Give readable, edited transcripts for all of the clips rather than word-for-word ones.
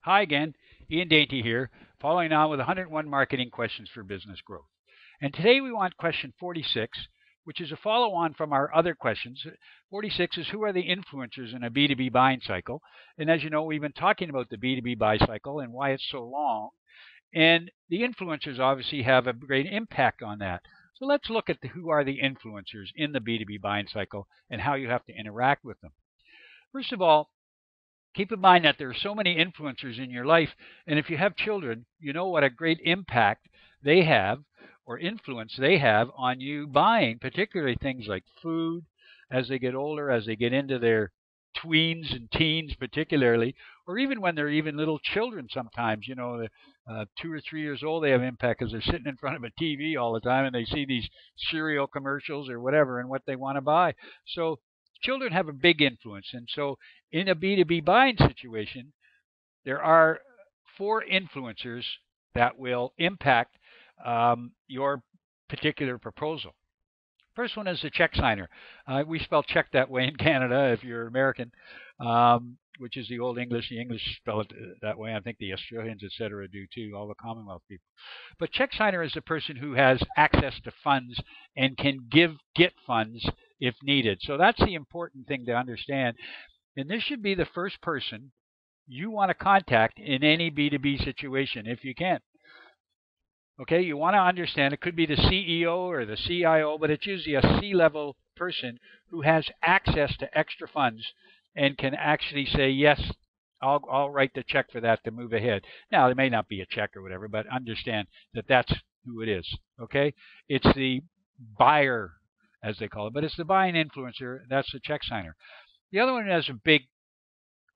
Hi again, Ian Dainty here, following on with 101 marketing questions for business growth. And today we want question 46, which is a follow on from our other questions. 46 is who are the influencers in a B2B buying cycle? And as you know, we've been talking about the B2B buy cycle and why it's so long. And the influencers obviously have a great impact on that. So let's look at who are the influencers in the B2B buying cycle and how you have to interact with them. First of all, keep in mind that there are so many influencers in your life. And if you have children, you know what a great impact they have or influence they have on you buying, particularly things like food as they get older, as they get into their tweens and teens, particularly, or even when they're even little children sometimes, 2 or 3 years old, they have impact because they're sitting in front of a TV all the time and they see these cereal commercials or whatever and what they want to buy. So children have a big influence. And so in a B2B buying situation, there are four influencers that will impact your particular proposal. First one is the check signer. We spell check that way in Canada if you're American, which is the old English. The English spell it that way. I think the Australians, etc., do too, all the Commonwealth people. But check signer is the person who has access to funds and can get funds if needed. So that's the important thing to understand. And this should be the first person you want to contact in any B2B situation if you can. Okay, you want to understand it could be the CEO or the CIO, but it's usually a C-level person who has access to extra funds and can actually say, yes, I'll write the check for that to move ahead. Now, there may not be a check or whatever, but understand that that's who it is. Okay, it's the buyer, as they call it, but it's the buying influencer. That's the check signer. The other one that has a big,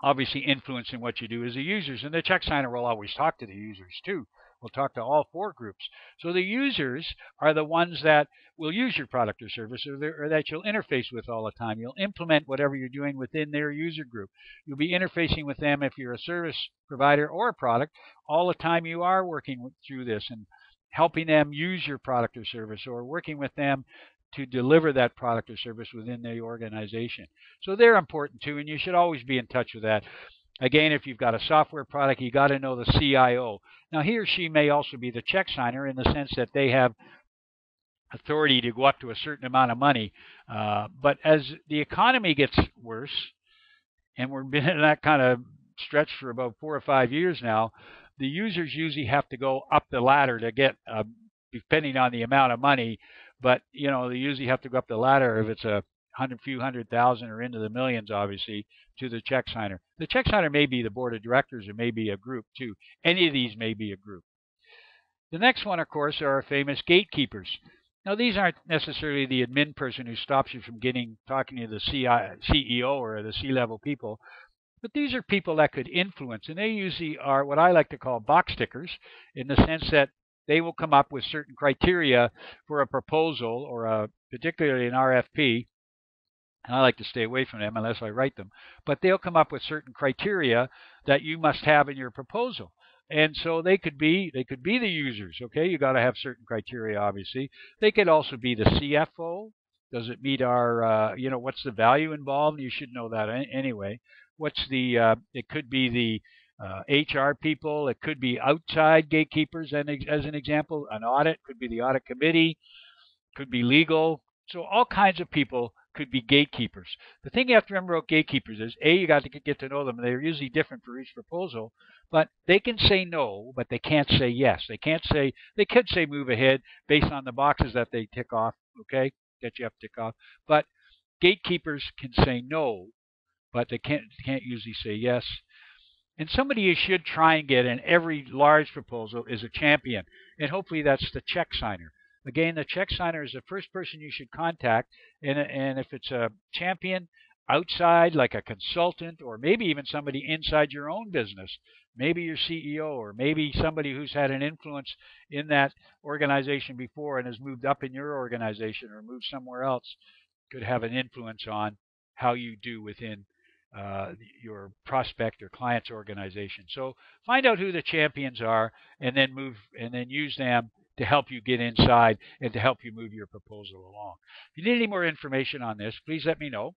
obviously, influence in what you do is the users, and the check signer will always talk to the users too. We'll talk to all four groups. So the users are the ones that will use your product or service or that you'll interface with all the time. You'll implement whatever you're doing within their user group. You'll be interfacing with them if you're a service provider or a product all the time you are working through this and helping them use your product or service or working with them to deliver that product or service within the organization. So they're important too, and you should always be in touch with that. Again, if you've got a software product, you got to know the CIO. Now, he or she may also be the check signer in the sense that they have authority to go up to a certain amount of money. But as the economy gets worse, and we've been in that kind of stretch for about 4 or 5 years now, the users usually have to go up the ladder to get, depending on the amount of money. But they usually have to go up the ladder if it's a few 100,000 or into the millions, obviously, to the check signer. The check signer may be the board of directors or may be a group too. Any of these may be a group. The next one, of course, are our famous gatekeepers. Now, these aren't necessarily the admin person who stops you from talking to the CEO or the C-level people, but these are people that could influence, and they usually are what I like to call box tickers in the sense that they will come up with certain criteria for a proposal or particularly an RFP. And I like to stay away from them unless I write them. But they'll come up with certain criteria that you must have in your proposal. And so they could be the users. Okay, you got to have certain criteria, obviously. They could also be the CFO. Does it meet our, what's the value involved? You should know that anyway. It could be the HR people. It could be outside gatekeepers, and as an example, an audit could be the audit committee, could be legal. So all kinds of people could be gatekeepers. The thing you have to remember about gatekeepers is, you got to get to know them. They're usually different for each proposal, but they can say no, but they can't say yes. They could say move ahead based on the boxes that they tick off, okay, that you have to tick off. But gatekeepers can say no, but they can't usually say yes. And somebody you should try and get in every large proposal is a champion, and hopefully that's the check signer. Again, the check signer is the first person you should contact, and if it's a champion outside, like a consultant, or maybe even somebody inside your own business, maybe your CEO, or maybe somebody who's had an influence in that organization before and has moved up in your organization or moved somewhere else, could have an influence on how you do within your prospect or client's organization. So find out who the champions are, and then use them to help you get inside and to help you move your proposal along. If you need any more information on this, please let me know.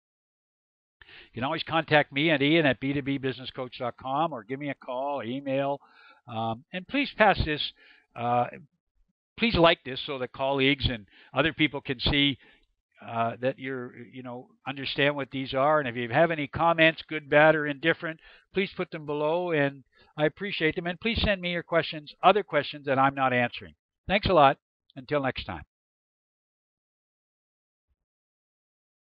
You can always contact me at Ian at b2bbusinesscoach.com or give me a call, email. And please pass this, please like this so that colleagues and other people can see that understand what these are. And if you have any comments, good, bad, or indifferent, please put them below, and I appreciate them. And please send me your questions, other questions that I'm not answering. Thanks a lot. Until next time.